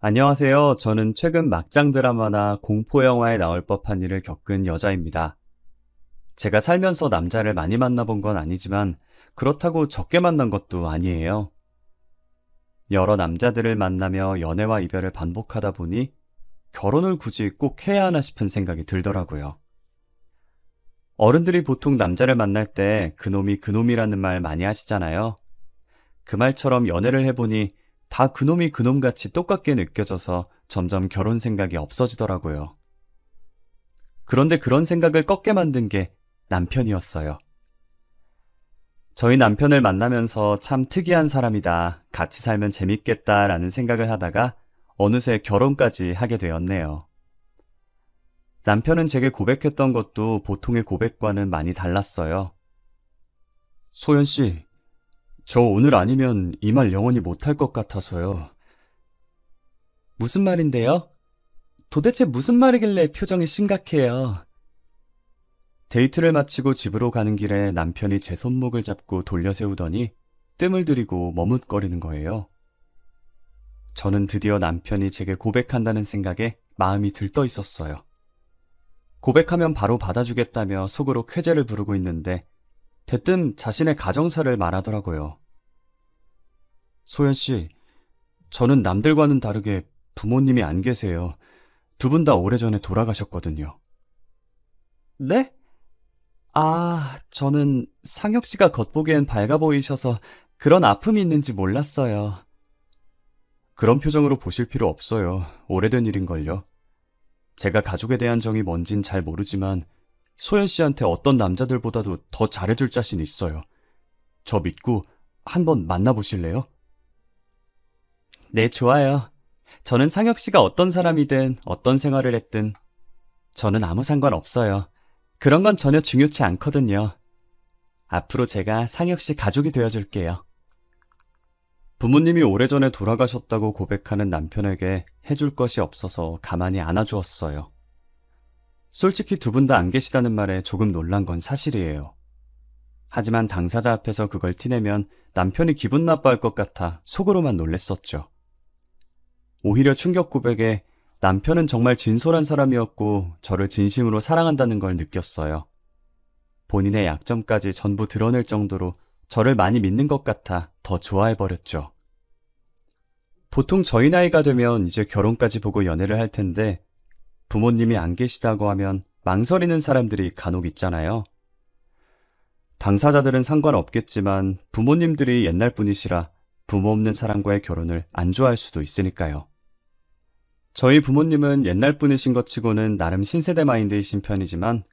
안녕하세요. 저는 최근 막장 드라마나 공포 영화에 나올 법한 일을 겪은 여자입니다. 제가 살면서 남자를 많이 만나본 건 아니지만 그렇다고 적게 만난 것도 아니에요. 여러 남자들을 만나며 연애와 이별을 반복하다 보니 결혼을 굳이 꼭 해야 하나 싶은 생각이 들더라고요. 어른들이 보통 남자를 만날 때 그놈이 그놈이라는 말 많이 하시잖아요. 그 말처럼 연애를 해보니 다 그놈이 그놈같이 똑같게 느껴져서 점점 결혼 생각이 없어지더라고요. 그런데 그런 생각을 꺾게 만든 게 남편이었어요. 저희 남편을 만나면서 참 특이한 사람이다, 같이 살면 재밌겠다라는 생각을 하다가 어느새 결혼까지 하게 되었네요. 남편은 제게 고백했던 것도 보통의 고백과는 많이 달랐어요. 소연 씨, 저 오늘 아니면 이 말 영원히 못할 것 같아서요. 무슨 말인데요? 도대체 무슨 말이길래 표정이 심각해요? 데이트를 마치고 집으로 가는 길에 남편이 제 손목을 잡고 돌려 세우더니 뜸을 들이고 머뭇거리는 거예요. 저는 드디어 남편이 제게 고백한다는 생각에 마음이 들떠 있었어요. 고백하면 바로 받아주겠다며 속으로 쾌재를 부르고 있는데 대뜸 자신의 가정사를 말하더라고요. 소연 씨, 저는 남들과는 다르게 부모님이 안 계세요. 두 분 다 오래전에 돌아가셨거든요. 네? 저는 상혁 씨가 겉보기엔 밝아 보이셔서 그런 아픔이 있는지 몰랐어요. 그런 표정으로 보실 필요 없어요. 오래된 일인걸요. 제가 가족에 대한 정이 뭔진 잘 모르지만 소연 씨한테 어떤 남자들보다도 더 잘해줄 자신 있어요. 저 믿고 한번 만나보실래요? 네, 좋아요. 저는 상혁 씨가 어떤 사람이든 어떤 생활을 했든 저는 아무 상관 없어요. 그런 건 전혀 중요치 않거든요. 앞으로 제가 상혁 씨 가족이 되어줄게요. 부모님이 오래전에 돌아가셨다고 고백하는 남편에게 해줄 것이 없어서 가만히 안아주었어요. 솔직히 두 분 다 안 계시다는 말에 조금 놀란 건 사실이에요. 하지만 당사자 앞에서 그걸 티내면 남편이 기분 나빠할 것 같아 속으로만 놀랬었죠. 오히려 충격 고백에 남편은 정말 진솔한 사람이었고 저를 진심으로 사랑한다는 걸 느꼈어요. 본인의 약점까지 전부 드러낼 정도로 저를 많이 믿는 것 같아 더 좋아해버렸죠. 보통 저희 나이가 되면 이제 결혼까지 보고 연애를 할 텐데 부모님이 안 계시다고 하면 망설이는 사람들이 간혹 있잖아요. 당사자들은 상관없겠지만 부모님들이 옛날 분이시라 부모 없는 사람과의 결혼을 안 좋아할 수도 있으니까요. 저희 부모님은 옛날 분이신 것 치고는 나름 신세대 마인드이신 편이지만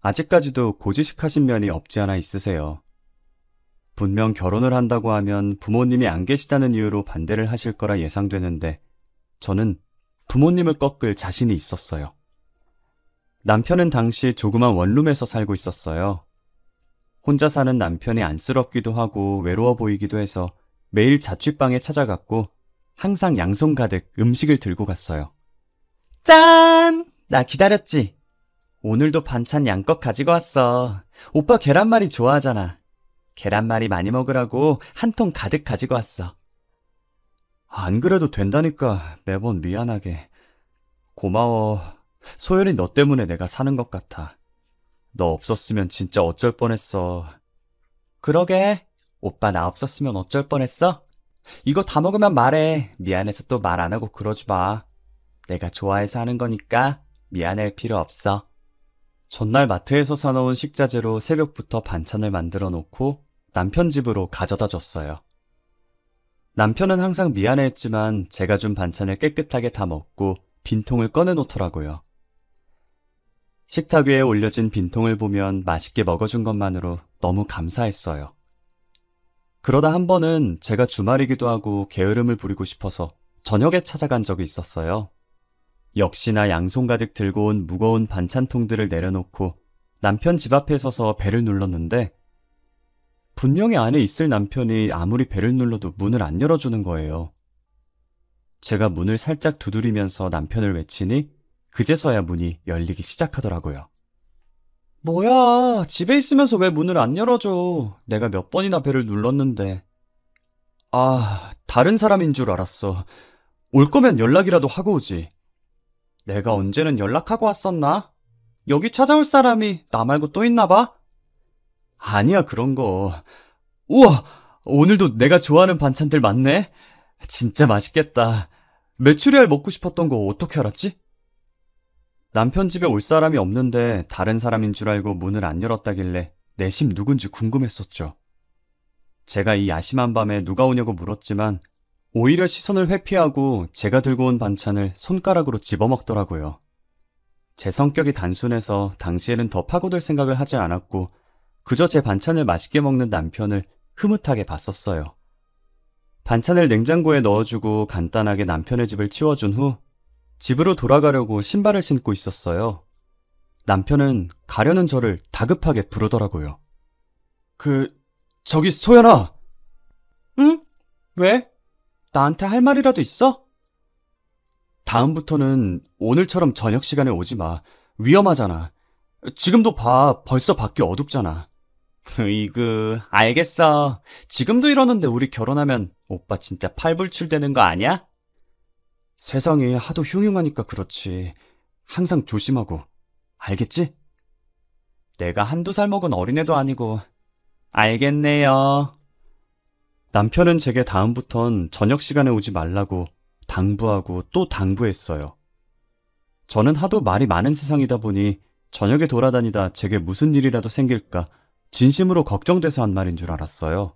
아직까지도 고지식하신 면이 없지 않아 있으세요. 분명 결혼을 한다고 하면 부모님이 안 계시다는 이유로 반대를 하실 거라 예상되는데 저는 부모님을 꺾을 자신이 있었어요. 남편은 당시 조그만 원룸에서 살고 있었어요. 혼자 사는 남편이 안쓰럽기도 하고 외로워 보이기도 해서 매일 자취방에 찾아갔고 항상 양손 가득 음식을 들고 갔어요. 짠! 나 기다렸지? 오늘도 반찬 양껏 가지고 왔어. 오빠 계란말이 좋아하잖아. 계란말이 많이 먹으라고 한 통 가득 가지고 왔어. 안 그래도 된다니까 매번 미안하게. 고마워. 소연이 너 때문에 내가 사는 것 같아. 너 없었으면 진짜 어쩔 뻔했어. 그러게. 오빠 나 없었으면 어쩔 뻔했어? 이거 다 먹으면 말해. 미안해서 또 말 안 하고 그러지 마. 내가 좋아해서 하는 거니까 미안할 필요 없어. 전날 마트에서 사놓은 식자재로 새벽부터 반찬을 만들어 놓고 남편 집으로 가져다 줬어요. 남편은 항상 미안해했지만 제가 준 반찬을 깨끗하게 다 먹고 빈통을 꺼내 놓더라고요. 식탁 위에 올려진 빈통을 보면 맛있게 먹어준 것만으로 너무 감사했어요. 그러다 한 번은 제가 주말이기도 하고 게으름을 부리고 싶어서 저녁에 찾아간 적이 있었어요. 역시나 양손 가득 들고 온 무거운 반찬통들을 내려놓고 남편 집 앞에 서서 벨을 눌렀는데 분명히 안에 있을 남편이 아무리 벨을 눌러도 문을 안 열어주는 거예요. 제가 문을 살짝 두드리면서 남편을 외치니 그제서야 문이 열리기 시작하더라고요. 뭐야, 집에 있으면서 왜 문을 안 열어줘? 내가 몇 번이나 벨을 눌렀는데. 다른 사람인 줄 알았어. 올 거면 연락이라도 하고 오지. 내가 언제는 연락하고 왔었나? 여기 찾아올 사람이 나 말고 또 있나 봐? 아니야, 그런 거. 우와! 오늘도 내가 좋아하는 반찬들 많네? 진짜 맛있겠다. 메추리알 먹고 싶었던 거 어떻게 알았지? 남편 집에 올 사람이 없는데 다른 사람인 줄 알고 문을 안 열었다길래 내심 누군지 궁금했었죠. 제가 이 야심한 밤에 누가 오냐고 물었지만 오히려 시선을 회피하고 제가 들고 온 반찬을 손가락으로 집어먹더라고요. 제 성격이 단순해서 당시에는 더 파고들 생각을 하지 않았고 그저 제 반찬을 맛있게 먹는 남편을 흐뭇하게 봤었어요. 반찬을 냉장고에 넣어주고 간단하게 남편의 집을 치워준 후 집으로 돌아가려고 신발을 신고 있었어요. 남편은 가려는 저를 다급하게 부르더라고요. 저기 소연아! 응? 왜? 나한테 할 말이라도 있어? 다음부터는 오늘처럼 저녁 시간에 오지 마. 위험하잖아. 지금도 봐. 벌써 밖이 어둡잖아. 으이그, 알겠어. 지금도 이러는데 우리 결혼하면 오빠 진짜 팔불출되는 거 아니야? 세상이 하도 흉흉하니까 그렇지. 항상 조심하고. 알겠지? 내가 한두 살 먹은 어린애도 아니고. 알겠네요. 남편은 제게 다음부턴 저녁 시간에 오지 말라고 당부하고 또 당부했어요. 저는 하도 말이 많은 세상이다 보니 저녁에 돌아다니다 제게 무슨 일이라도 생길까 진심으로 걱정돼서 한 말인 줄 알았어요.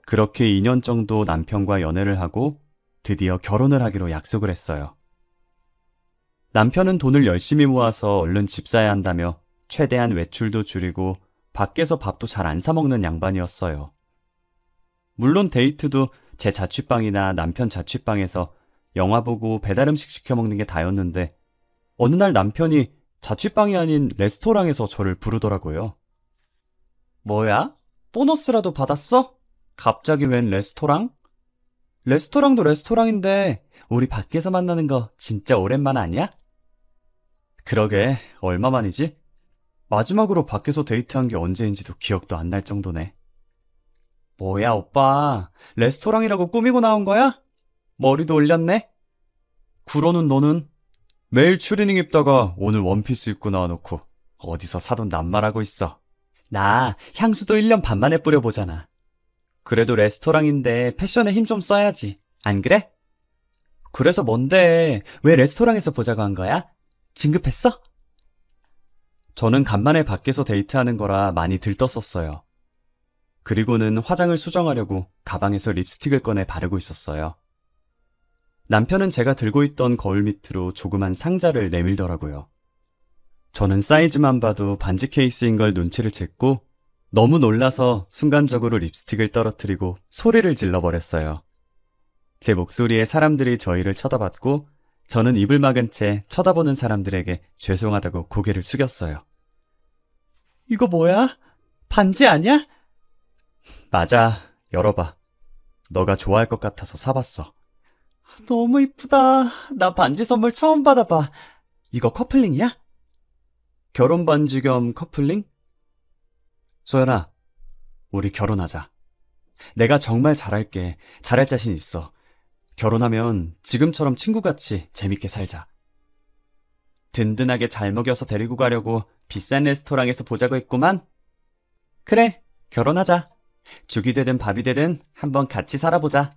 그렇게 2년 정도 남편과 연애를 하고 드디어 결혼을 하기로 약속을 했어요. 남편은 돈을 열심히 모아서 얼른 집 사야 한다며 최대한 외출도 줄이고 밖에서 밥도 잘 안 사 먹는 양반이었어요. 물론 데이트도 제 자취방이나 남편 자취방에서 영화 보고 배달음식 시켜 먹는 게 다였는데 어느 날 남편이 자취방이 아닌 레스토랑에서 저를 부르더라고요. 뭐야? 보너스라도 받았어? 갑자기 웬 레스토랑? 레스토랑도 레스토랑인데 우리 밖에서 만나는 거 진짜 오랜만 아니야? 그러게, 얼마만이지? 마지막으로 밖에서 데이트한 게 언제인지도 기억도 안 날 정도네. 뭐야, 오빠. 레스토랑이라고 꾸미고 나온 거야? 머리도 올렸네? 그러는 너는? 매일 추리닝 입다가 오늘 원피스 입고 나와놓고 어디서 사돈 낱말하고 있어. 나 향수도 1년 반 만에 뿌려보잖아. 그래도 레스토랑인데 패션에 힘 좀 써야지. 안 그래? 그래서 뭔데? 왜 레스토랑에서 보자고 한 거야? 진급했어? 저는 간만에 밖에서 데이트하는 거라 많이 들떴었어요. 그리고는 화장을 수정하려고 가방에서 립스틱을 꺼내 바르고 있었어요. 남편은 제가 들고 있던 거울 밑으로 조그만 상자를 내밀더라고요. 저는 사이즈만 봐도 반지 케이스인 걸 눈치를 챘고 너무 놀라서 순간적으로 립스틱을 떨어뜨리고 소리를 질러버렸어요. 제 목소리에 사람들이 저희를 쳐다봤고 저는 입을 막은 채 쳐다보는 사람들에게 죄송하다고 고개를 숙였어요. 이거 뭐야? 반지 아니야? 맞아, 열어봐. 너가 좋아할 것 같아서 사봤어. 너무 이쁘다. 나 반지 선물 처음 받아봐. 이거 커플링이야? 결혼 반지 겸 커플링? 소연아, 우리 결혼하자. 내가 정말 잘할게. 잘할 자신 있어. 결혼하면 지금처럼 친구같이 재밌게 살자. 든든하게 잘 먹여서 데리고 가려고 비싼 레스토랑에서 보자고 했구만. 그래, 결혼하자. 죽이 되든 밥이 되든 한번 같이 살아보자.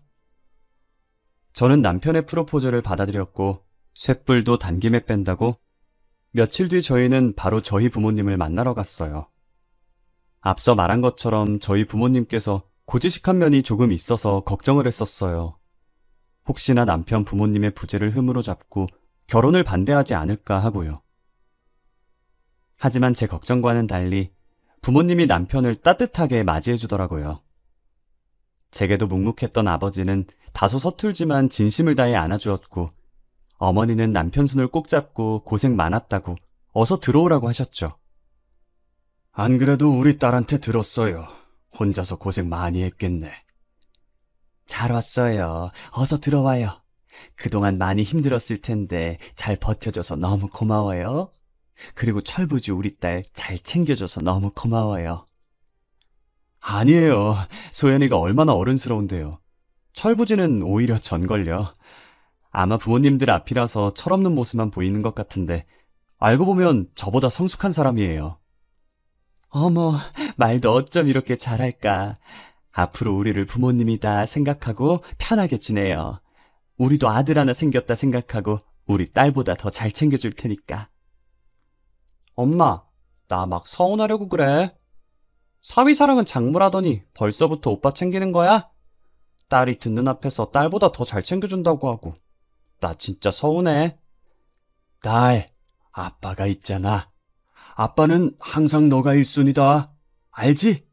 저는 남편의 프로포즈를 받아들였고 쇳불도 단김에 뺀다고 며칠 뒤 저희는 바로 저희 부모님을 만나러 갔어요. 앞서 말한 것처럼 저희 부모님께서 고지식한 면이 조금 있어서 걱정을 했었어요. 혹시나 남편 부모님의 부재를 흠으로 잡고 결혼을 반대하지 않을까 하고요. 하지만 제 걱정과는 달리 부모님이 남편을 따뜻하게 맞이해 주더라고요. 제게도 묵묵했던 아버지는 다소 서툴지만 진심을 다해 안아주었고 어머니는 남편 손을 꼭 잡고 고생 많았다고 어서 들어오라고 하셨죠. 안 그래도 우리 딸한테 들었어요. 혼자서 고생 많이 했겠네. 잘 왔어요. 어서 들어와요. 그동안 많이 힘들었을 텐데 잘 버텨줘서 너무 고마워요. 그리고 철부지 우리 딸 잘 챙겨줘서 너무 고마워요. 아니에요. 소연이가 얼마나 어른스러운데요. 철부지는 오히려 전걸요. 아마 부모님들 앞이라서 철없는 모습만 보이는 것 같은데 알고 보면 저보다 성숙한 사람이에요. 어머, 말도 어쩜 이렇게 잘할까. 앞으로 우리를 부모님이다 생각하고 편하게 지내요. 우리도 아들 하나 생겼다 생각하고 우리 딸보다 더 잘 챙겨줄 테니까. 엄마, 나 막 서운하려고 그래. 사위사랑은 작물하더니 벌써부터 오빠 챙기는 거야? 딸이 듣는 앞에서 딸보다 더 잘 챙겨준다고 하고. 나 진짜 서운해. 딸, 아빠가 있잖아. 아빠는 항상 너가 1순위다. 알지?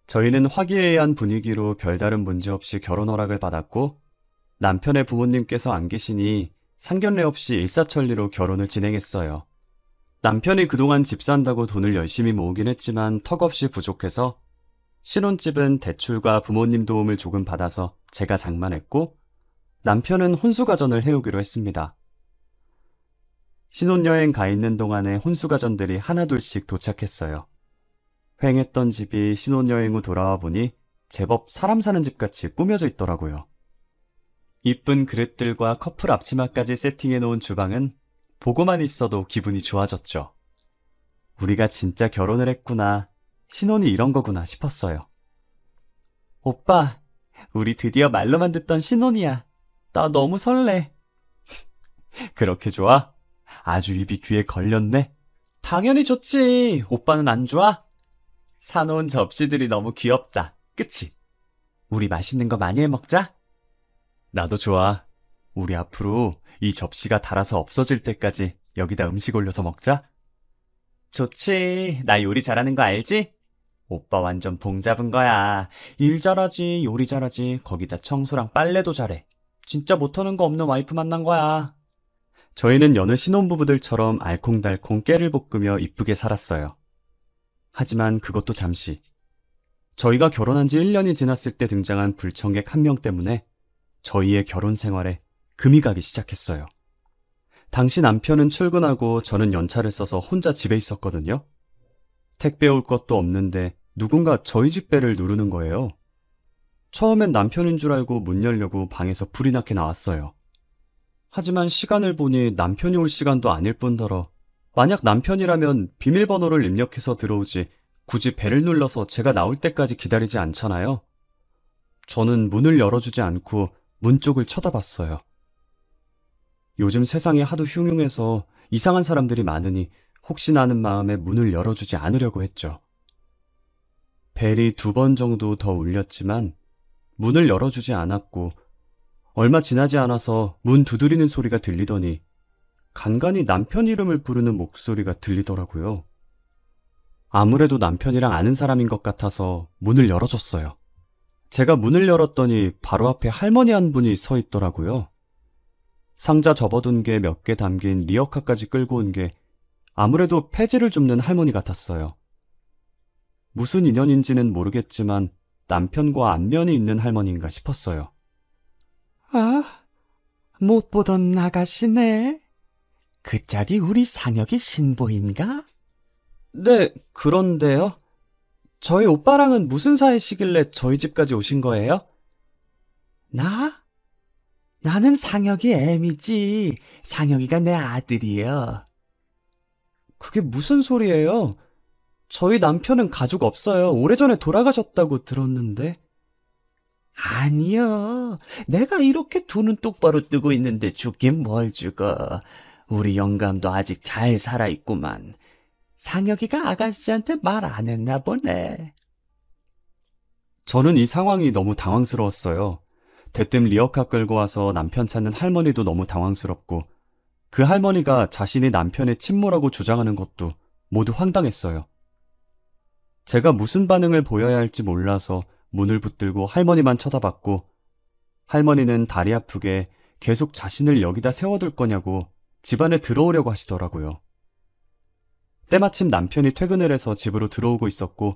저희는 화기애애한 분위기로 별다른 문제 없이 결혼 허락을 받았고 남편의 부모님께서 안 계시니 상견례 없이 일사천리로 결혼을 진행했어요. 남편이 그동안 집 산다고 돈을 열심히 모으긴 했지만 턱없이 부족해서 신혼집은 대출과 부모님 도움을 조금 받아서 제가 장만했고 남편은 혼수가전을 해오기로 했습니다. 신혼여행 가 있는 동안에 혼수가전들이 하나둘씩 도착했어요. 휑했던 집이 신혼여행 후 돌아와 보니 제법 사람 사는 집같이 꾸며져 있더라고요. 이쁜 그릇들과 커플 앞치마까지 세팅해 놓은 주방은 보고만 있어도 기분이 좋아졌죠. 우리가 진짜 결혼을 했구나, 신혼이 이런 거구나 싶었어요. 오빠, 우리 드디어 말로만 듣던 신혼이야. 나 너무 설레. 그렇게 좋아? 아주 입이 귀에 걸렸네. 당연히 좋지. 오빠는 안 좋아? 사놓은 접시들이 너무 귀엽다. 그치? 우리 맛있는 거 많이 해 먹자. 나도 좋아. 우리 앞으로 이 접시가 닳아서 없어질 때까지 여기다 음식 올려서 먹자. 좋지. 나 요리 잘하는 거 알지? 오빠 완전 봉 잡은 거야. 일 잘하지, 요리 잘하지, 거기다 청소랑 빨래도 잘해. 진짜 못하는 거 없는 와이프 만난 거야. 저희는 여느 신혼부부들처럼 알콩달콩 깨를 볶으며 이쁘게 살았어요. 하지만 그것도 잠시. 저희가 결혼한 지 1년이 지났을 때 등장한 불청객 한 명 때문에 저희의 결혼 생활에 금이 가기 시작했어요. 당시 남편은 출근하고 저는 연차를 써서 혼자 집에 있었거든요. 택배 올 것도 없는데 누군가 저희 집 배를 누르는 거예요. 처음엔 남편인 줄 알고 문 열려고 방에서 불이 나게 나왔어요. 하지만 시간을 보니 남편이 올 시간도 아닐 뿐더러 만약 남편이라면 비밀번호를 입력해서 들어오지 굳이 배를 눌러서 제가 나올 때까지 기다리지 않잖아요. 저는 문을 열어주지 않고 문 쪽을 쳐다봤어요. 요즘 세상이 하도 흉흉해서 이상한 사람들이 많으니 혹시나 하는 마음에 문을 열어주지 않으려고 했죠. 벨이 2번 정도 더 울렸지만 문을 열어주지 않았고 얼마 지나지 않아서 문 두드리는 소리가 들리더니 간간히 남편 이름을 부르는 목소리가 들리더라고요. 아무래도 남편이랑 아는 사람인 것 같아서 문을 열어줬어요. 제가 문을 열었더니 바로 앞에 할머니 한 분이 서 있더라고요. 상자 접어둔 게 몇 개 담긴 리어카까지 끌고 온 게 아무래도 폐지를 줍는 할머니 같았어요. 무슨 인연인지는 모르겠지만 남편과 안면이 있는 할머니인가 싶었어요. 아, 못 보던 아가씨네. 그 짝이 우리 상혁이 신보인가? 네, 그런데요. 저희 오빠랑은 무슨 사이시길래 저희 집까지 오신 거예요? 나는 상혁이 애미지. 상혁이가 내 아들이여. 그게 무슨 소리예요? 저희 남편은 가족 없어요. 오래전에 돌아가셨다고 들었는데. 아니여. 내가 이렇게 두 눈 똑바로 뜨고 있는데 죽긴 뭘 죽어. 우리 영감도 아직 잘 살아있구만. 상혁이가 아가씨한테 말 안 했나 보네. 저는 이 상황이 너무 당황스러웠어요. 대뜸 리어카 끌고 와서 남편 찾는 할머니도 너무 당황스럽고 그 할머니가 자신이 남편의 친모라고 주장하는 것도 모두 황당했어요. 제가 무슨 반응을 보여야 할지 몰라서 문을 붙들고 할머니만 쳐다봤고 할머니는 다리 아프게 계속 자신을 여기다 세워둘 거냐고 집 안에 들어오려고 하시더라고요. 때마침 남편이 퇴근을 해서 집으로 들어오고 있었고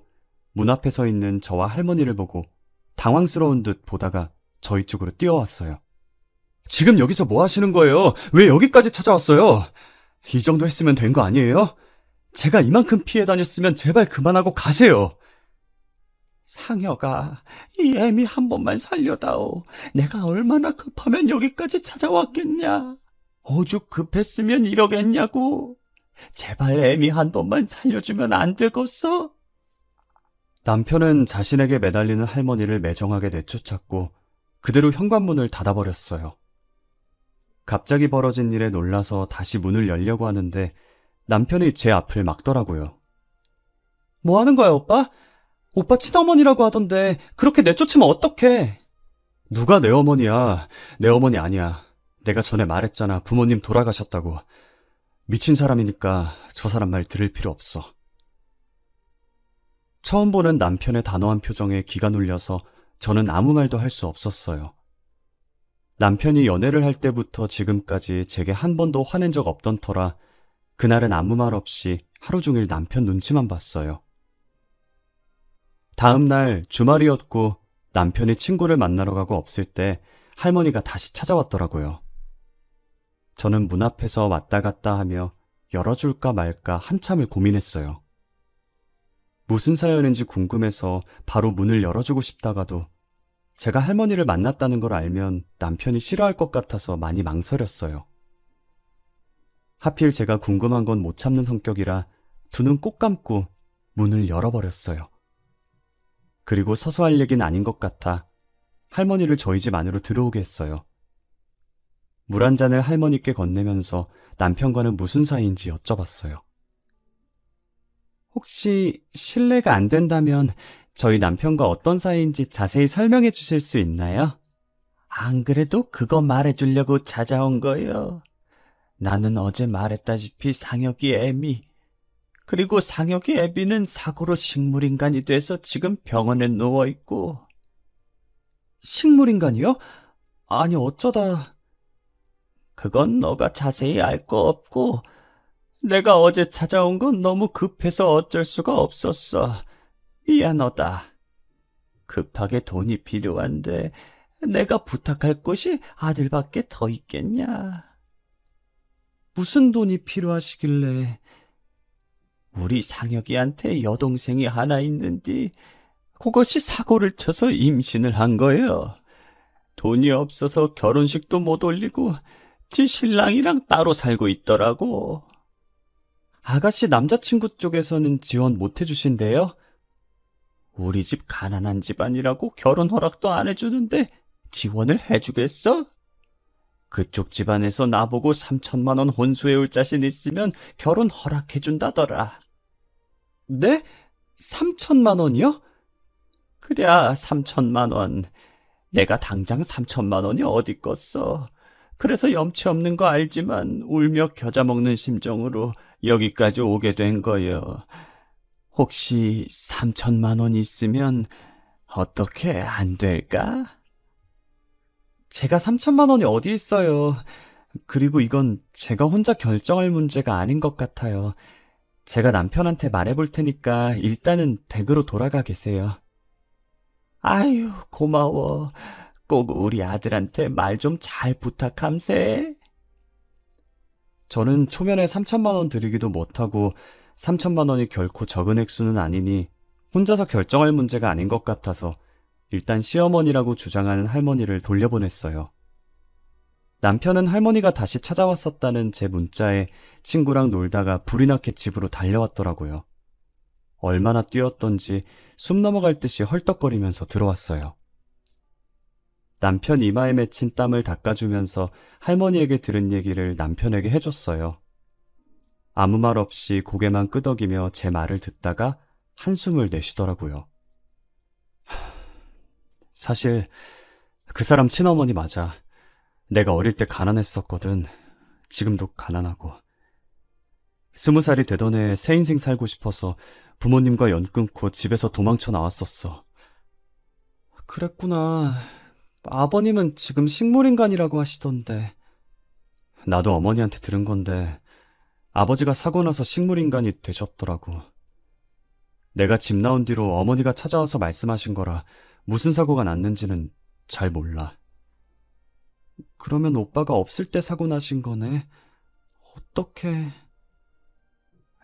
문 앞에 서 있는 저와 할머니를 보고 당황스러운 듯 보다가 저희 쪽으로 뛰어왔어요. 지금 여기서 뭐 하시는 거예요? 왜 여기까지 찾아왔어요? 이 정도 했으면 된 거 아니에요? 제가 이만큼 피해 다녔으면 제발 그만하고 가세요. 상혁아, 이 애미 한 번만 살려다오. 내가 얼마나 급하면 여기까지 찾아왔겠냐. 오죽 급했으면 이러겠냐고. 제발 애미 한 번만 살려주면 안 되겠어? 남편은 자신에게 매달리는 할머니를 매정하게 내쫓았고 그대로 현관문을 닫아버렸어요. 갑자기 벌어진 일에 놀라서 다시 문을 열려고 하는데 남편이 제 앞을 막더라고요. 뭐 하는 거야, 오빠? 오빠 친어머니라고 하던데 그렇게 내쫓으면 어떡해? 누가 내 어머니야? 내 어머니 아니야. 내가 전에 말했잖아. 부모님 돌아가셨다고. 미친 사람이니까 저 사람 말 들을 필요 없어. 처음 보는 남편의 단호한 표정에 기가 눌려서 저는 아무 말도 할 수 없었어요. 남편이 연애를 할 때부터 지금까지 제게 한 번도 화낸 적 없던 터라 그날은 아무 말 없이 하루 종일 남편 눈치만 봤어요. 다음 날 주말이었고 남편이 친구를 만나러 가고 없을 때 할머니가 다시 찾아왔더라고요. 저는 문 앞에서 왔다 갔다 하며 열어줄까 말까 한참을 고민했어요. 무슨 사연인지 궁금해서 바로 문을 열어주고 싶다가도 제가 할머니를 만났다는 걸 알면 남편이 싫어할 것 같아서 많이 망설였어요. 하필 제가 궁금한 건 못 참는 성격이라 두 눈 꼭 감고 문을 열어버렸어요. 그리고 서서 할 얘기는 아닌 것 같아 할머니를 저희 집 안으로 들어오게 했어요. 물 한 잔을 할머니께 건네면서 남편과는 무슨 사이인지 여쭤봤어요. 혹시 실례가 안 된다면 저희 남편과 어떤 사이인지 자세히 설명해 주실 수 있나요? 안 그래도 그거 말해주려고 찾아온 거요. 나는 어제 말했다시피 상혁이 애미, 그리고 상혁이 애비는 사고로 식물인간이 돼서 지금 병원에 누워있고. 식물인간이요? 아니 어쩌다... 그건 너가 자세히 알 거 없고 내가 어제 찾아온 건 너무 급해서 어쩔 수가 없었어. 미안하다. 급하게 돈이 필요한데 내가 부탁할 곳이 아들밖에 더 있겠냐. 무슨 돈이 필요하시길래... 우리 상혁이한테 여동생이 하나 있는데 그것이 사고를 쳐서 임신을 한 거예요. 돈이 없어서 결혼식도 못 올리고 지 신랑이랑 따로 살고 있더라고. 아가씨 남자친구 쪽에서는 지원 못 해주신대요? 우리 집 가난한 집안이라고 결혼 허락도 안 해주는데 지원을 해주겠어? 그쪽 집안에서 나보고 3천만 원 혼수해올 자신 있으면 결혼 허락해준다더라. 네? 3천만 원이요? 그래, 3천만 원. 내가 당장 3천만 원이 어디 껐어. 그래서 염치 없는 거 알지만 울며 겨자 먹는 심정으로 여기까지 오게 된 거요. 혹시 3천만 원 있으면 어떻게 안 될까? 제가 3천만 원이 어디 있어요. 그리고 이건 제가 혼자 결정할 문제가 아닌 것 같아요. 제가 남편한테 말해볼 테니까 일단은 댁으로 돌아가 계세요. 아유, 고마워. 꼭 우리 아들한테 말 좀 잘 부탁함세. 저는 초면에 3천만 원 드리기도 못하고 3천만 원이 결코 적은 액수는 아니니 혼자서 결정할 문제가 아닌 것 같아서 일단 시어머니라고 주장하는 할머니를 돌려보냈어요. 남편은 할머니가 다시 찾아왔었다는 제 문자에 친구랑 놀다가 불이 나게 집으로 달려왔더라고요. 얼마나 뛰었던지 숨 넘어갈 듯이 헐떡거리면서 들어왔어요. 남편 이마에 맺힌 땀을 닦아주면서 할머니에게 들은 얘기를 남편에게 해줬어요. 아무 말 없이 고개만 끄덕이며 제 말을 듣다가 한숨을 내쉬더라고요. 사실 그 사람 친어머니 맞아. 내가 어릴 때 가난했었거든. 지금도 가난하고. 20살이 되던 해에 새 인생 살고 싶어서 부모님과 연 끊고 집에서 도망쳐 나왔었어. 그랬구나. 아버님은 지금 식물인간이라고 하시던데. 나도 어머니한테 들은 건데 아버지가 사고 나서 식물인간이 되셨더라고. 내가 집 나온 뒤로 어머니가 찾아와서 말씀하신 거라 무슨 사고가 났는지는 잘 몰라. 그러면 오빠가 없을 때 사고 나신 거네. 어떡해.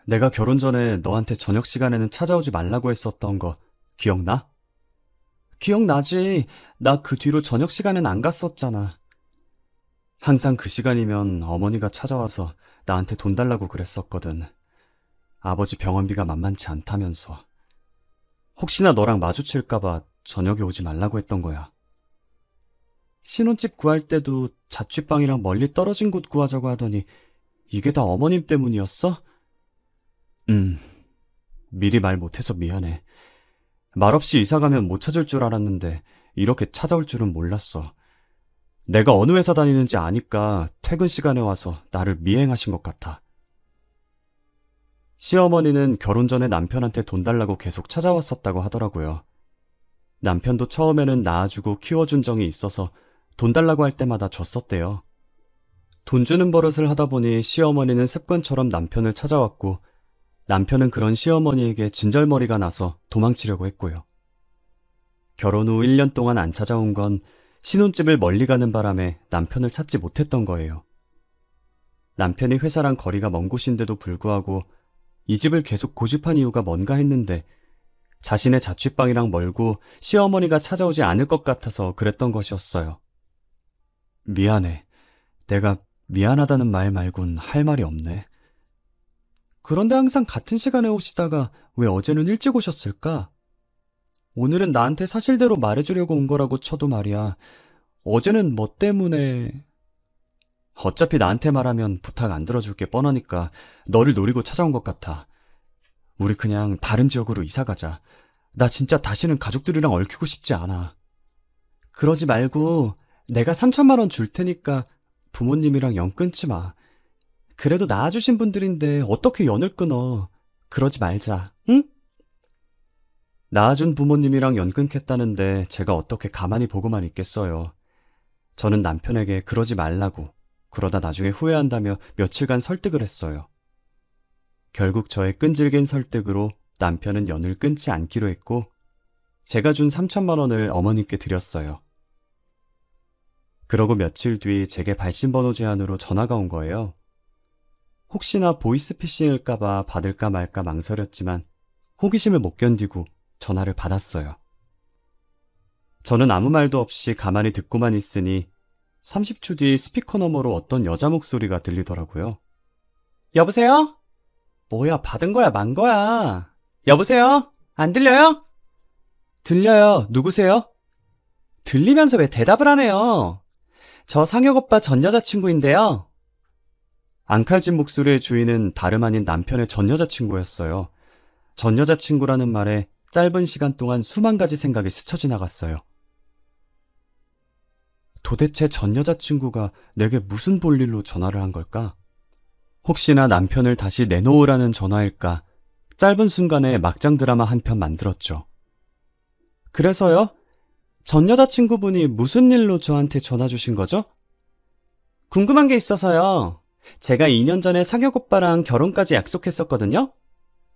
내가 결혼 전에 너한테 저녁 시간에는 찾아오지 말라고 했었던 거 기억나? 기억나지? 나 그 뒤로 저녁 시간엔 안 갔었잖아. 항상 그 시간이면 어머니가 찾아와서 나한테 돈 달라고 그랬었거든. 아버지 병원비가 만만치 않다면서. 혹시나 너랑 마주칠까봐 저녁에 오지 말라고 했던 거야. 신혼집 구할 때도 자취방이랑 멀리 떨어진 곳 구하자고 하더니 이게 다 어머님 때문이었어? 미리 말 못해서 미안해. 말없이 이사 가면 못 찾을 줄 알았는데 이렇게 찾아올 줄은 몰랐어. 내가 어느 회사 다니는지 아니까 퇴근 시간에 와서 나를 미행하신 것 같아. 시어머니는 결혼 전에 남편한테 돈 달라고 계속 찾아왔었다고 하더라고요. 남편도 처음에는 낳아주고 키워준 정이 있어서 돈 달라고 할 때마다 줬었대요. 돈 주는 버릇을 하다 보니 시어머니는 습관처럼 남편을 찾아왔고 남편은 그런 시어머니에게 진절머리가 나서 도망치려고 했고요. 결혼 후 1년 동안 안 찾아온 건 신혼집을 멀리 가는 바람에 남편을 찾지 못했던 거예요. 남편이 회사랑 거리가 먼 곳인데도 불구하고 이 집을 계속 고집한 이유가 뭔가 했는데 자신의 자취방이랑 멀고 시어머니가 찾아오지 않을 것 같아서 그랬던 것이었어요. 미안해. 내가 미안하다는 말 말곤 할 말이 없네. 그런데 항상 같은 시간에 오시다가 왜 어제는 일찍 오셨을까? 오늘은 나한테 사실대로 말해주려고 온 거라고 쳐도 말이야. 어제는 뭐 때문에... 어차피 나한테 말하면 부탁 안 들어줄 게 뻔하니까 너를 노리고 찾아온 것 같아. 우리 그냥 다른 지역으로 이사 가자. 나 진짜 다시는 가족들이랑 얽히고 싶지 않아. 그러지 말고 내가 3천만 원 줄 테니까 부모님이랑 연 끊지 마. 그래도 낳아주신 분들인데 어떻게 연을 끊어. 그러지 말자, 응? 낳아준 부모님이랑 연 끊겠다는데 제가 어떻게 가만히 보고만 있겠어요. 저는 남편에게 그러지 말라고, 그러다 나중에 후회한다며 며칠간 설득을 했어요. 결국 저의 끈질긴 설득으로 남편은 연을 끊지 않기로 했고 제가 준 3천만 원을 어머님께 드렸어요. 그러고 며칠 뒤 제게 발신번호 제안으로 전화가 온 거예요. 혹시나 보이스피싱일까봐 받을까 말까 망설였지만 호기심을 못 견디고 전화를 받았어요. 저는 아무 말도 없이 가만히 듣고만 있으니 30초 뒤 스피커 너머로 어떤 여자 목소리가 들리더라고요. 여보세요? 뭐야, 받은 거야, 만 거야? 여보세요? 안 들려요? 들려요. 누구세요? 들리면서 왜 대답을 하네요? 저 상혁 오빠 전 여자친구인데요. 앙칼진 목소리의 주인은 다름 아닌 남편의 전 여자친구였어요. 전 여자친구라는 말에 짧은 시간 동안 수만 가지 생각이 스쳐 지나갔어요. 도대체 전 여자친구가 내게 무슨 볼일로 전화를 한 걸까? 혹시나 남편을 다시 내놓으라는 전화일까? 짧은 순간에 막장 드라마 한 편 만들었죠. 그래서요? 전 여자친구분이 무슨 일로 저한테 전화 주신 거죠? 궁금한 게 있어서요. 제가 2년 전에 상혁 오빠랑 결혼까지 약속했었거든요.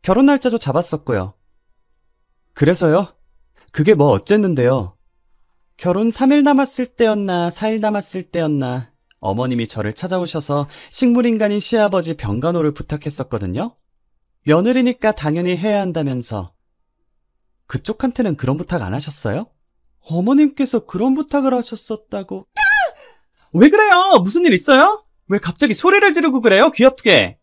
결혼 날짜도 잡았었고요. 그래서요? 그게 뭐 어쨌는데요? 결혼 3일 남았을 때였나 4일 남았을 때였나 어머님이 저를 찾아오셔서 식물인간인 시아버지 병간호를 부탁했었거든요. 며느리니까 당연히 해야 한다면서. 그쪽한테는 그런 부탁 안 하셨어요? 어머님께서 그런 부탁을 하셨었다고. 왜 그래요? 무슨 일 있어요? 왜 갑자기 소리를 지르고 그래요? 귀엽게.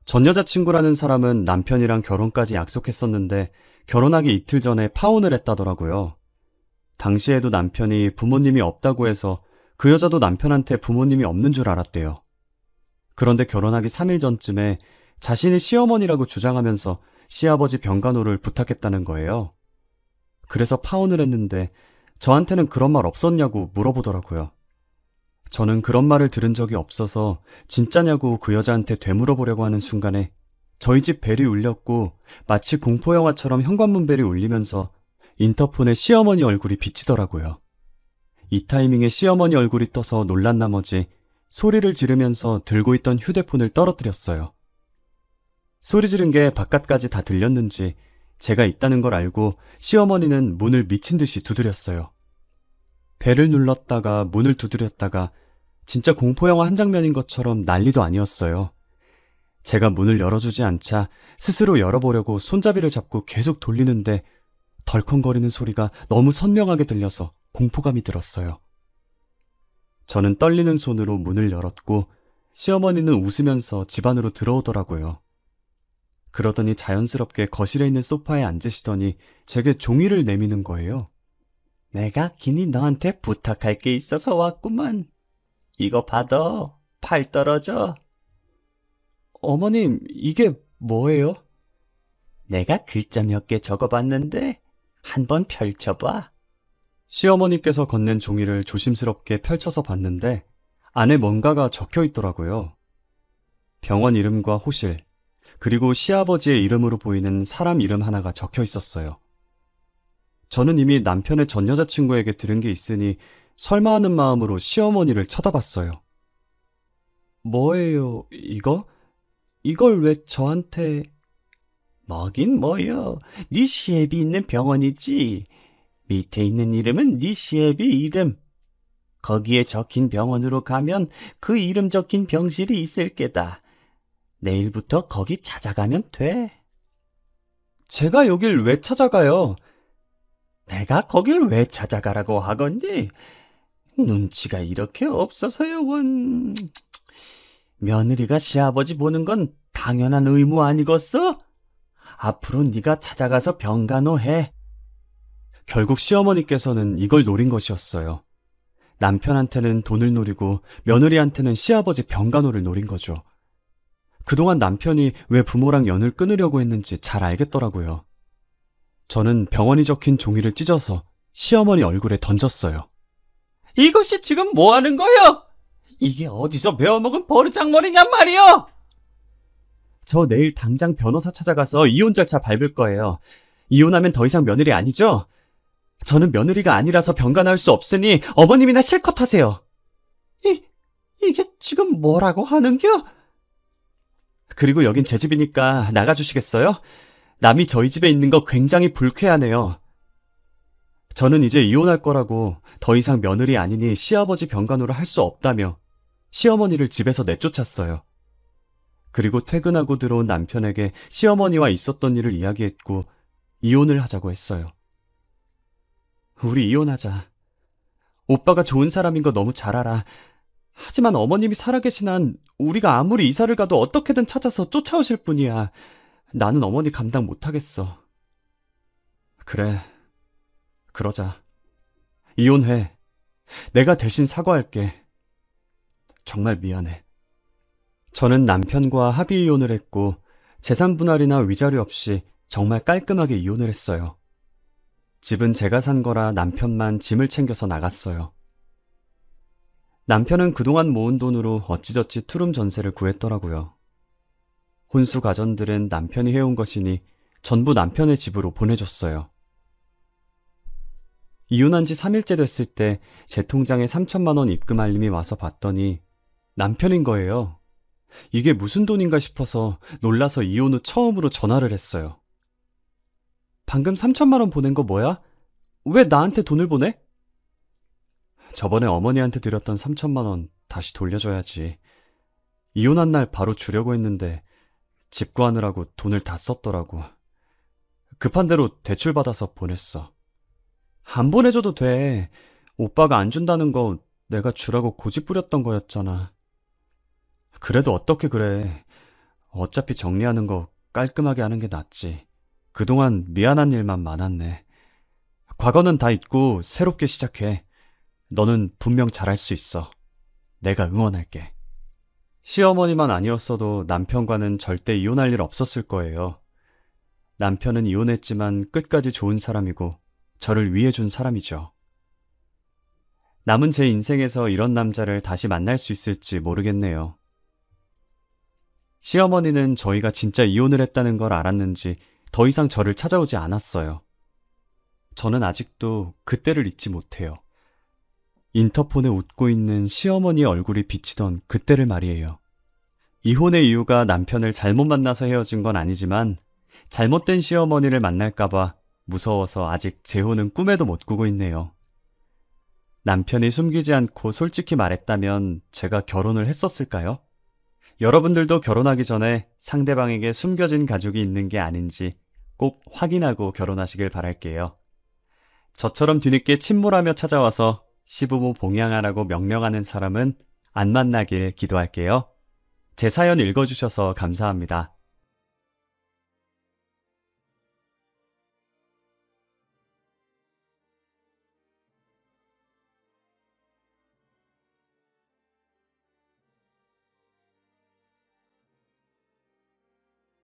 전 여자친구라는 사람은 남편이랑 결혼까지 약속했었는데 결혼하기 이틀 전에 파혼을 했다더라고요. 당시에도 남편이 부모님이 없다고 해서 그 여자도 남편한테 부모님이 없는 줄 알았대요. 그런데 결혼하기 3일 전쯤에 자신이 시어머니라고 주장하면서 시아버지 병간호를 부탁했다는 거예요. 그래서 파혼을 했는데 저한테는 그런 말 없었냐고 물어보더라고요. 저는 그런 말을 들은 적이 없어서 진짜냐고 그 여자한테 되물어보려고 하는 순간에 저희 집 벨이 울렸고 마치 공포영화처럼 현관문 벨이 울리면서 인터폰에 시어머니 얼굴이 비치더라고요. 이 타이밍에 시어머니 얼굴이 떠서 놀란 나머지 소리를 지르면서 들고 있던 휴대폰을 떨어뜨렸어요. 소리 지른 게 바깥까지 다 들렸는지 제가 있다는 걸 알고 시어머니는 문을 미친 듯이 두드렸어요. 벨을 눌렀다가 문을 두드렸다가 진짜 공포영화 한 장면인 것처럼 난리도 아니었어요. 제가 문을 열어주지 않자 스스로 열어보려고 손잡이를 잡고 계속 돌리는데 덜컹거리는 소리가 너무 선명하게 들려서 공포감이 들었어요. 저는 떨리는 손으로 문을 열었고 시어머니는 웃으면서 집 안으로 들어오더라고요. 그러더니 자연스럽게 거실에 있는 소파에 앉으시더니 제게 종이를 내미는 거예요. 내가 긴히 너한테 부탁할 게 있어서 왔구만. 이거 받아. 팔 떨어져. 어머님, 이게 뭐예요? 내가 글자 몇 개 적어봤는데 한번 펼쳐봐. 시어머니께서 건넨 종이를 조심스럽게 펼쳐서 봤는데 안에 뭔가가 적혀 있더라고요. 병원 이름과 호실, 그리고 시아버지의 이름으로 보이는 사람 이름 하나가 적혀 있었어요. 저는 이미 남편의 전 여자친구에게 들은 게 있으니 설마 하는 마음으로 시어머니를 쳐다봤어요. 뭐예요, 이거? 이걸 왜 저한테... 뭐긴 뭐여. 네 시애비 있는 병원이지. 밑에 있는 이름은 네 시애비 이름. 거기에 적힌 병원으로 가면 그 이름 적힌 병실이 있을 게다. 내일부터 거기 찾아가면 돼. 제가 여길 왜 찾아가요? 내가 거길 왜 찾아가라고 하건지 눈치가 이렇게 없어서요, 원. 며느리가 시아버지 보는 건 당연한 의무 아니겠어? 앞으로 네가 찾아가서 병간호해. 결국 시어머니께서는 이걸 노린 것이었어요. 남편한테는 돈을 노리고 며느리한테는 시아버지 병간호를 노린 거죠. 그동안 남편이 왜 부모랑 연을 끊으려고 했는지 잘 알겠더라고요. 저는 병원이 적힌 종이를 찢어서 시어머니 얼굴에 던졌어요. 이것이 지금 뭐 하는 거요? 이게 어디서 배워먹은 버르장머리냔 말이요? 저 내일 당장 변호사 찾아가서 이혼 절차 밟을 거예요. 이혼하면 더 이상 며느리 아니죠? 저는 며느리가 아니라서 병간호할 수 없으니 어머님이나 실컷 하세요. 이게 지금 뭐라고 하는겨? 그리고 여긴 제 집이니까 나가주시겠어요? 남이 저희 집에 있는 거 굉장히 불쾌하네요. 저는 이제 이혼할 거라고 더 이상 며느리 아니니 시아버지 병간호를 할 수 없다며 시어머니를 집에서 내쫓았어요. 그리고 퇴근하고 들어온 남편에게 시어머니와 있었던 일을 이야기했고 이혼을 하자고 했어요. 우리 이혼하자. 오빠가 좋은 사람인 거 너무 잘 알아. 하지만 어머님이 살아계신 한 우리가 아무리 이사를 가도 어떻게든 찾아서 쫓아오실 뿐이야. 나는 어머니 감당 못하겠어. 그래, 그러자. 이혼해. 내가 대신 사과할게. 정말 미안해. 저는 남편과 합의 이혼을 했고 재산 분할이나 위자료 없이 정말 깔끔하게 이혼을 했어요. 집은 제가 산 거라 남편만 짐을 챙겨서 나갔어요. 남편은 그동안 모은 돈으로 어찌저찌 투룸 전세를 구했더라고요. 혼수 가전들은 남편이 해온 것이니 전부 남편의 집으로 보내줬어요. 이혼한 지 3일째 됐을 때 제 통장에 3천만 원 입금 알림이 와서 봤더니 남편인 거예요. 이게 무슨 돈인가 싶어서 놀라서 이혼 후 처음으로 전화를 했어요. 방금 3천만 원 보낸 거 뭐야? 왜 나한테 돈을 보내? 저번에 어머니한테 드렸던 3천만 원 다시 돌려줘야지. 이혼한 날 바로 주려고 했는데 집 구하느라고 돈을 다 썼더라고. 급한 대로 대출받아서 보냈어. 안 보내줘도 돼. 오빠가 안 준다는 거 내가 주라고 고집 부렸던 거였잖아. 그래도 어떻게 그래. 어차피 정리하는 거 깔끔하게 하는 게 낫지. 그동안 미안한 일만 많았네. 과거는 다 잊고 새롭게 시작해. 너는 분명 잘할 수 있어. 내가 응원할게. 시어머니만 아니었어도 남편과는 절대 이혼할 일 없었을 거예요. 남편은 이혼했지만 끝까지 좋은 사람이고 저를 위해준 사람이죠. 남은 제 인생에서 이런 남자를 다시 만날 수 있을지 모르겠네요. 시어머니는 저희가 진짜 이혼을 했다는 걸 알았는지 더 이상 저를 찾아오지 않았어요. 저는 아직도 그때를 잊지 못해요. 인터폰에 웃고 있는 시어머니의 얼굴이 비치던 그때를 말이에요. 이혼의 이유가 남편을 잘못 만나서 헤어진 건 아니지만 잘못된 시어머니를 만날까봐 무서워서 아직 재혼은 꿈에도 못 꾸고 있네요. 남편이 숨기지 않고 솔직히 말했다면 제가 결혼을 했었을까요? 여러분들도 결혼하기 전에 상대방에게 숨겨진 가족이 있는 게 아닌지 꼭 확인하고 결혼하시길 바랄게요. 저처럼 뒤늦게 침몰하며 찾아와서 시부모 봉양하라고 명령하는 사람은 안 만나길 기도할게요. 제 사연 읽어주셔서 감사합니다.